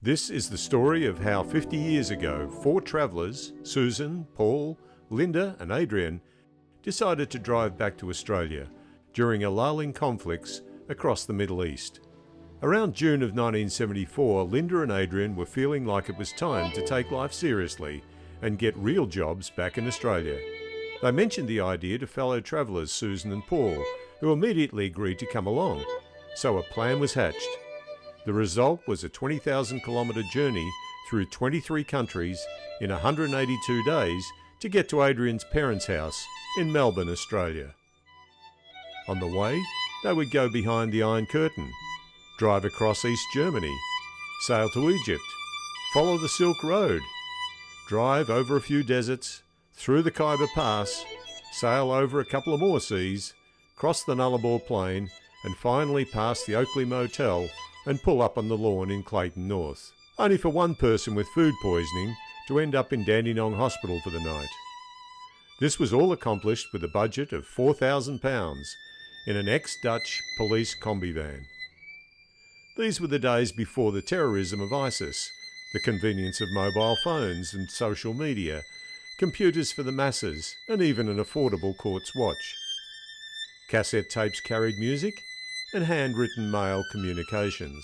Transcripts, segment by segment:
This is the story of how 50 years ago, 4 travellers, Susan, Paul, Linda and Adrian, decided to drive back to Australia during a lull in conflicts across the Middle East. Around June of 1974, Linda and Adrian were feeling like it was time to take life seriously and get real jobs back in Australia. They mentioned the idea to fellow travellers Susan and Paul, who immediately agreed to come along, so a plan was hatched. The result was a 20,000 kilometre journey through 23 countries in 182 days to get to Adrian's parents' house in Melbourne, Australia. On the way, they would go behind the Iron Curtain, drive across East Germany, sail to Egypt, follow the Silk Road, drive over a few deserts, through the Khyber Pass, sail over a couple of more seas, cross the Nullarbor Plain, and finally pass the Oakley Motel and pull up on the lawn in Clayton North, only for one person with food poisoning to end up in Dandenong Hospital for the night. This was all accomplished with a budget of £4,000 in an ex-Dutch police combi van. These were the days before the terrorism of ISIS, the convenience of mobile phones and social media, computers for the masses, and even an affordable quartz watch. Cassette tapes carried music and handwritten mail communications.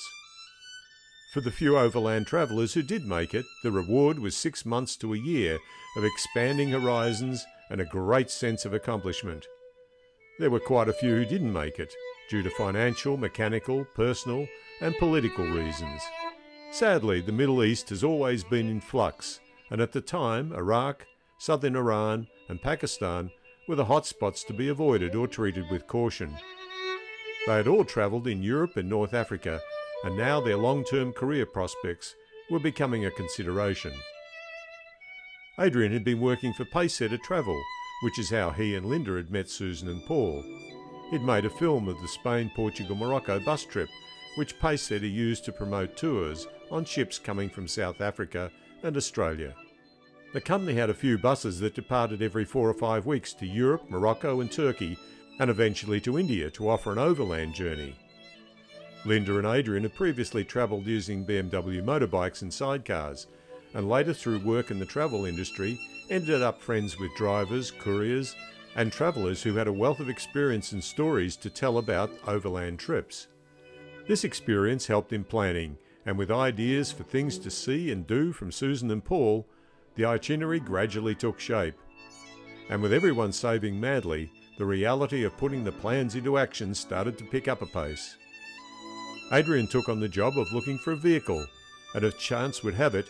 For the few overland travellers who did make it, the reward was 6 months to a year of expanding horizons and a great sense of accomplishment. There were quite a few who didn't make it, due to financial, mechanical, personal and political reasons. Sadly, the Middle East has always been in flux, and at the time, Iraq, southern Iran and Pakistan were the hotspots to be avoided or treated with caution. They had all travelled in Europe and North Africa, and now their long-term career prospects were becoming a consideration. Adrian had been working for Pacesetter Travel, which is how he and Linda had met Susan and Paul. He'd made a film of the Spain-Portugal-Morocco bus trip, which Pacesetter used to promote tours on ships coming from South Africa and Australia. The company had a few buses that departed every 4 or 5 weeks to Europe, Morocco and Turkey, and eventually to India to offer an overland journey. Linda and Adrian had previously travelled using BMW motorbikes and sidecars, and later through work in the travel industry ended up friends with drivers, couriers and travellers who had a wealth of experience and stories to tell about overland trips. This experience helped in planning, and with ideas for things to see and do from Susan and Paul, the itinerary gradually took shape. And with everyone saving madly, the reality of putting the plans into action started to pick up a pace. Adrian took on the job of looking for a vehicle, and if chance would have it,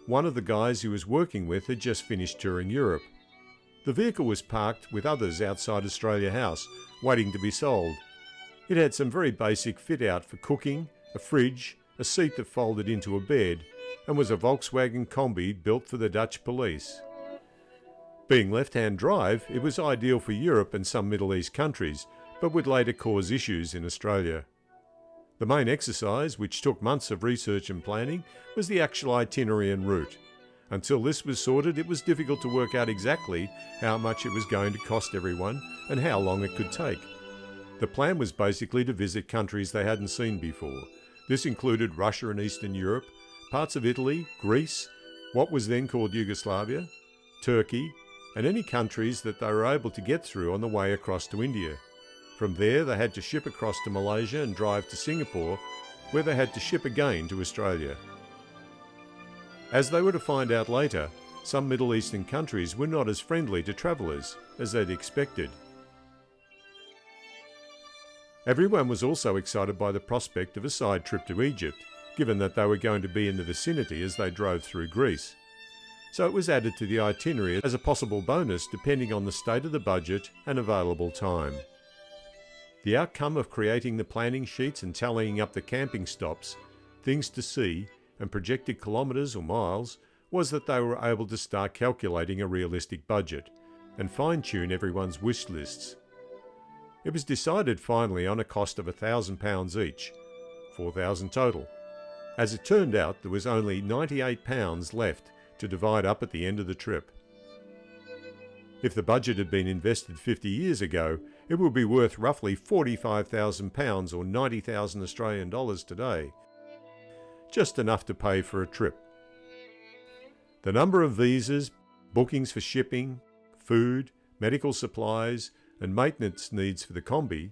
one of the guys he was working with had just finished touring Europe. The vehicle was parked with others outside Australia House, waiting to be sold. It had some very basic fit-out for cooking, a fridge, a seat that folded into a bed, and was a Volkswagen Combi built for the Dutch police. Being left-hand drive, it was ideal for Europe and some Middle East countries, but would later cause issues in Australia. The main exercise, which took months of research and planning, was the actual itinerary and route. Until this was sorted, it was difficult to work out exactly how much it was going to cost everyone and how long it could take. The plan was basically to visit countries they hadn't seen before. This included Russia and Eastern Europe, parts of Italy, Greece, what was then called Yugoslavia, Turkey, and any countries that they were able to get through on the way across to India. From there they had to ship across to Malaysia and drive to Singapore, where they had to ship again to Australia. As they were to find out later, some Middle Eastern countries were not as friendly to travellers as they'd expected. Everyone was also excited by the prospect of a side trip to Egypt, given that they were going to be in the vicinity as they drove through Greece. So it was added to the itinerary as a possible bonus depending on the state of the budget and available time. The outcome of creating the planning sheets and tallying up the camping stops, things to see and projected kilometres or miles was that they were able to start calculating a realistic budget and fine-tune everyone's wish lists. It was decided finally on a cost of £1,000 each, £4,000 total. As it turned out, there was only £98 left to divide up at the end of the trip. If the budget had been invested 50 years ago, it would be worth roughly £45,000 or 90,000 Australian dollars today. just enough to pay for a trip. The number of visas, bookings for shipping, food, medical supplies and maintenance needs for the combi,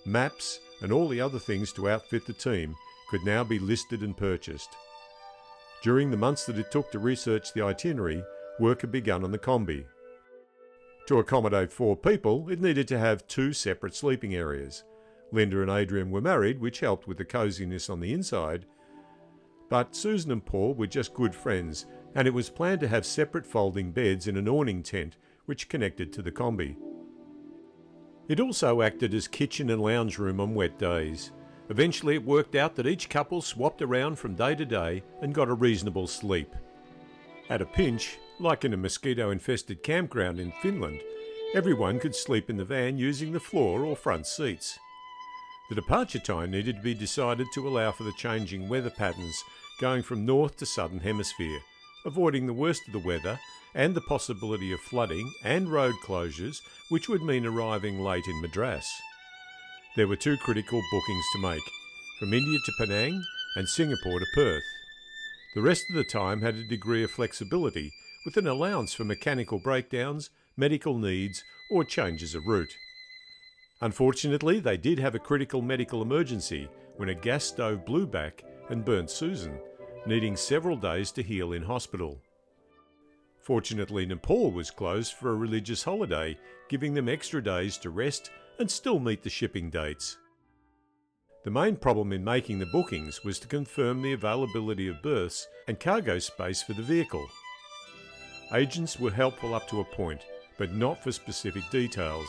maps and all the other things to outfit the team could now be listed and purchased. During the months that it took to research the itinerary, work had begun on the combi. To accommodate 4 people, it needed to have 2 separate sleeping areas. Linda and Adrian were married, which helped with the coziness on the inside, but Susan and Paul were just good friends, and it was planned to have separate folding beds in an awning tent which connected to the combi. It also acted as kitchen and lounge room on wet days. Eventually it worked out that each couple swapped around from day to day and got a reasonable sleep. At a pinch, like in a mosquito-infested campground in Finland, everyone could sleep in the van using the floor or front seats. The departure time needed to be decided to allow for the changing weather patterns going from north to southern hemisphere, avoiding the worst of the weather and the possibility of flooding and road closures, which would mean arriving late in Madras. There were 2 critical bookings to make, from India to Penang and Singapore to Perth. The rest of the time had a degree of flexibility, with an allowance for mechanical breakdowns, medical needs or changes of route. Unfortunately, they did have a critical medical emergency when a gas stove blew back and burnt Susan, needing several days to heal in hospital. Fortunately, Nepal was closed for a religious holiday, giving them extra days to rest and still meet the shipping dates. The main problem in making the bookings was to confirm the availability of berths and cargo space for the vehicle. Agents were helpful up to a point, but not for specific details.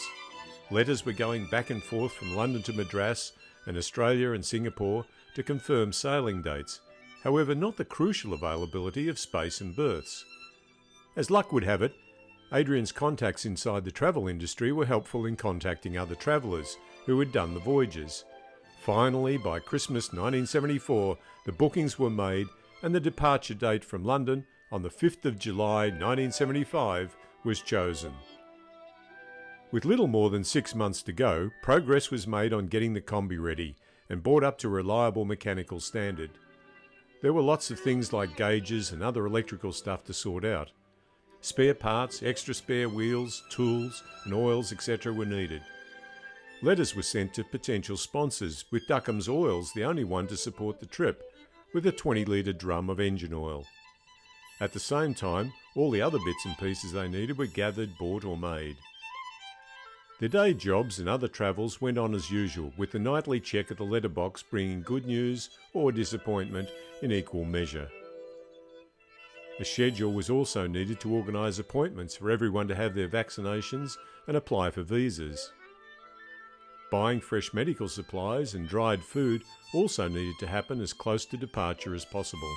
Letters were going back and forth from London to Madras and Australia and Singapore to confirm sailing dates, however not the crucial availability of space and berths. As luck would have it, Adrian's contacts inside the travel industry were helpful in contacting other travellers who had done the voyages. Finally, by Christmas 1974, the bookings were made and the departure date from London on the 5th of July 1975 was chosen. With little more than 6 months to go, progress was made on getting the combi ready and brought up to reliable mechanical standard. There were lots of things like gauges and other electrical stuff to sort out. Spare parts, extra spare wheels, tools and oils etc. were needed. Letters were sent to potential sponsors, with Duckham's Oils the only one to support the trip, with a 20-litre drum of engine oil. At the same time, all the other bits and pieces they needed were gathered, bought or made. Their day jobs and other travels went on as usual, with the nightly check at the letterbox bringing good news or disappointment in equal measure. A schedule was also needed to organise appointments for everyone to have their vaccinations and apply for visas. Buying fresh medical supplies and dried food also needed to happen as close to departure as possible.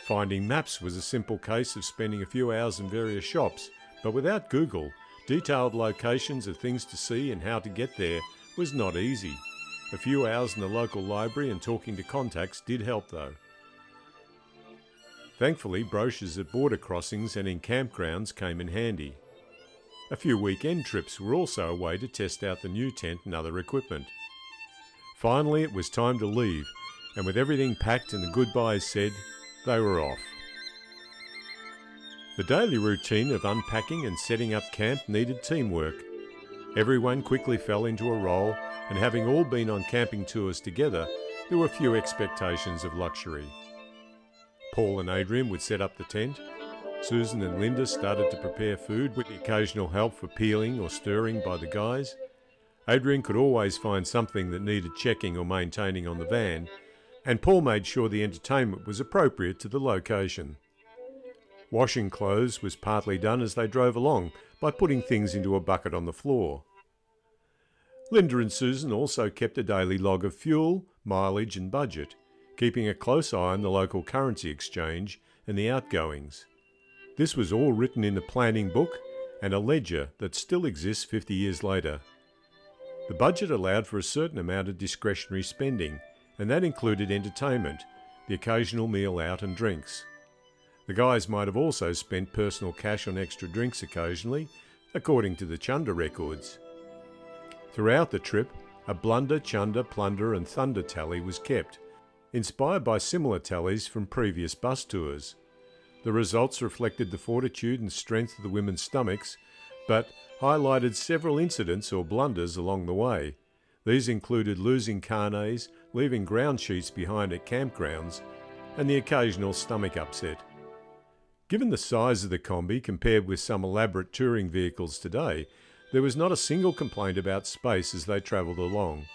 Finding maps was a simple case of spending a few hours in various shops, but without Google, detailed locations of things to see and how to get there was not easy. A few hours in the local library and talking to contacts did help though. Thankfully, brochures at border crossings and in campgrounds came in handy. A few weekend trips were also a way to test out the new tent and other equipment. Finally, it was time to leave, and with everything packed and the goodbyes said, they were off. The daily routine of unpacking and setting up camp needed teamwork. Everyone quickly fell into a role, and having all been on camping tours together, there were few expectations of luxury. Paul and Adrian would set up the tent. Susan and Linda started to prepare food with the occasional help for peeling or stirring by the guys. Adrian could always find something that needed checking or maintaining on the van, and Paul made sure the entertainment was appropriate to the location. Washing clothes was partly done as they drove along by putting things into a bucket on the floor. Linda and Susan also kept a daily log of fuel, mileage and budget, keeping a close eye on the local currency exchange and the outgoings. This was all written in a planning book and a ledger that still exists 50 years later. The budget allowed for a certain amount of discretionary spending, and that included entertainment, the occasional meal out and drinks. The guys might have also spent personal cash on extra drinks occasionally, according to the Chunder records. Throughout the trip, a blunder, chunder, plunder and thunder tally was kept, inspired by similar tallies from previous bus tours. The results reflected the fortitude and strength of the women's stomachs, but highlighted several incidents or blunders along the way. These included losing carnets, leaving ground sheets behind at campgrounds, and the occasional stomach upset. Given the size of the Combi compared with some elaborate touring vehicles today, there was not a single complaint about space as they travelled along.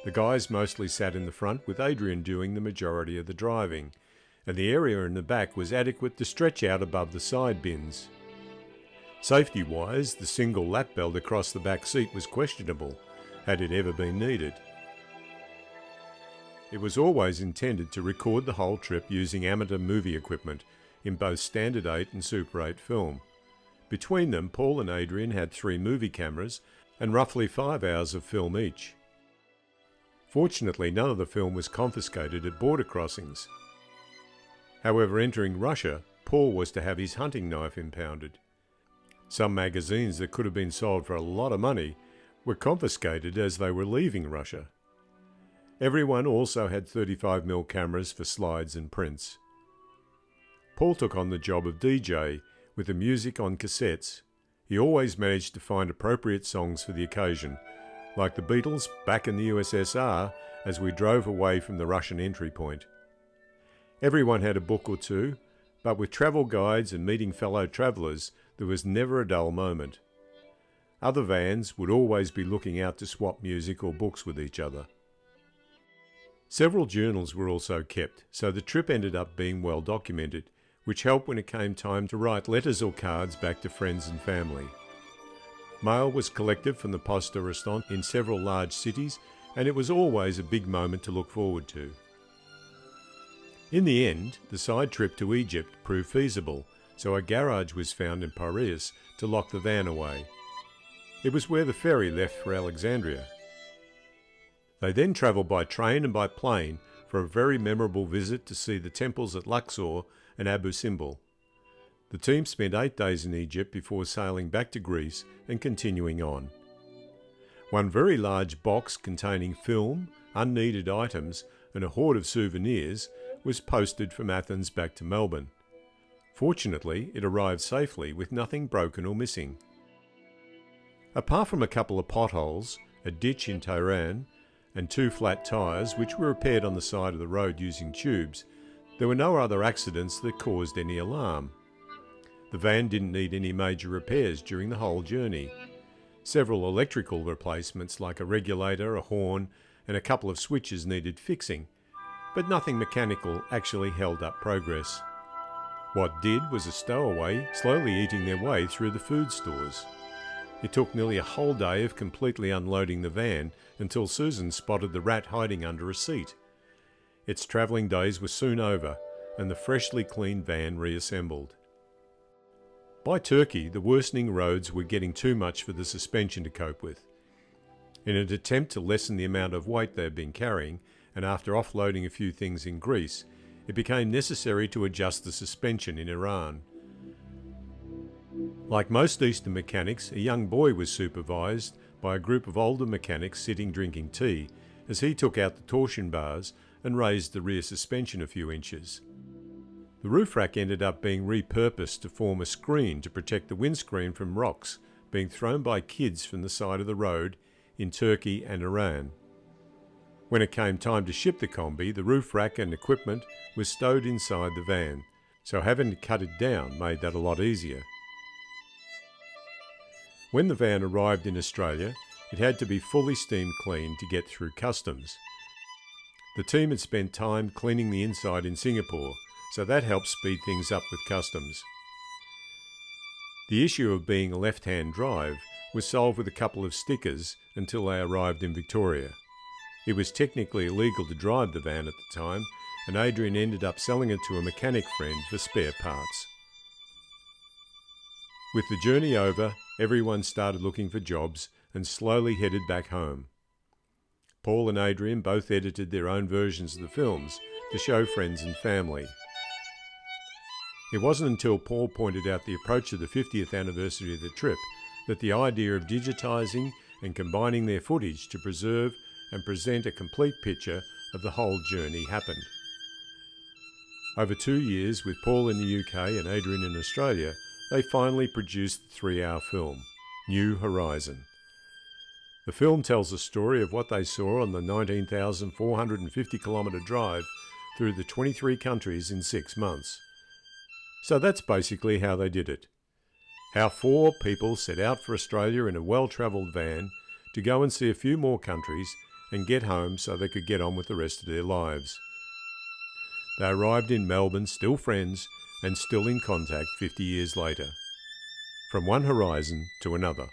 The guys mostly sat in the front, with Adrian doing the majority of the driving, and the area in the back was adequate to stretch out above the side bins. Safety-wise, the single lap belt across the back seat was questionable, had it ever been needed. It was always intended to record the whole trip using amateur movie equipment in both Standard 8 and Super 8 film. Between them, Paul and Adrian had 3 movie cameras and roughly 5 hours of film each. Fortunately, none of the film was confiscated at border crossings. However, entering Russia, Paul was to have his hunting knife impounded. Some magazines that could have been sold for a lot of money were confiscated as they were leaving Russia. Everyone also had 35mm cameras for slides and prints. Paul took on the job of DJ, with the music on cassettes. He always managed to find appropriate songs for the occasion, like the Beatles' Back in the USSR as we drove away from the Russian entry point. Everyone had a book or two, but with travel guides and meeting fellow travellers, there was never a dull moment. Other vans would always be looking out to swap music or books with each other. Several journals were also kept, so the trip ended up being well documented, which helped when it came time to write letters or cards back to friends and family. Mail was collected from the Poste Restante in several large cities, and it was always a big moment to look forward to. In the end, the side trip to Egypt proved feasible, so a garage was found in Piraeus to lock the van away. It was where the ferry left for Alexandria. They then travelled by train and by plane for a very memorable visit to see the temples at Luxor and Abu Simbel. The team spent 8 days in Egypt before sailing back to Greece and continuing on. One very large box containing film, unneeded items and a hoard of souvenirs was posted from Athens back to Melbourne. Fortunately, it arrived safely with nothing broken or missing. Apart from a couple of potholes, a ditch in Tehran, and 2 flat tyres which were repaired on the side of the road using tubes, there were no other accidents that caused any alarm. The van didn't need any major repairs during the whole journey. Several electrical replacements like a regulator, a horn, and a couple of switches needed fixing, but nothing mechanical actually held up progress. What did was a stowaway slowly eating their way through the food stores. It took nearly a whole day of completely unloading the van until Susan spotted the rat hiding under a seat. Its travelling days were soon over, and the freshly cleaned van reassembled. By Turkey, the worsening roads were getting too much for the suspension to cope with. In an attempt to lessen the amount of weight they had been carrying, and after offloading a few things in Greece, it became necessary to adjust the suspension in Iran. Like most Eastern mechanics, a young boy was supervised by a group of older mechanics sitting drinking tea as he took out the torsion bars and raised the rear suspension a few inches. The roof rack ended up being repurposed to form a screen to protect the windscreen from rocks being thrown by kids from the side of the road in Turkey and Iran. When it came time to ship the Combi, the roof rack and equipment was stowed inside the van, so having to cut it down made that a lot easier. When the van arrived in Australia, it had to be fully steam cleaned to get through customs. The team had spent time cleaning the inside in Singapore, so that helped speed things up with customs. The issue of being a left-hand drive was solved with a couple of stickers until they arrived in Victoria. It was technically illegal to drive the van at the time, and Adrian ended up selling it to a mechanic friend for spare parts. With the journey over, everyone started looking for jobs and slowly headed back home. Paul and Adrian both edited their own versions of the films to show friends and family. It wasn't until Paul pointed out the approach of the 50th anniversary of the trip that the idea of digitising and combining their footage to preserve and present a complete picture of the whole journey happened. Over 2 years, with Paul in the UK and Adrian in Australia, they finally produced the 3-hour film, New Horizon. The film tells the story of what they saw on the 19,450-kilometre drive through the 23 countries in 6 months. So that's basically how they did it. How 4 people set out for Australia in a well-travelled van to go and see a few more countries and get home so they could get on with the rest of their lives. They arrived in Melbourne still friends and still in contact 50 years later. From one horizon to another.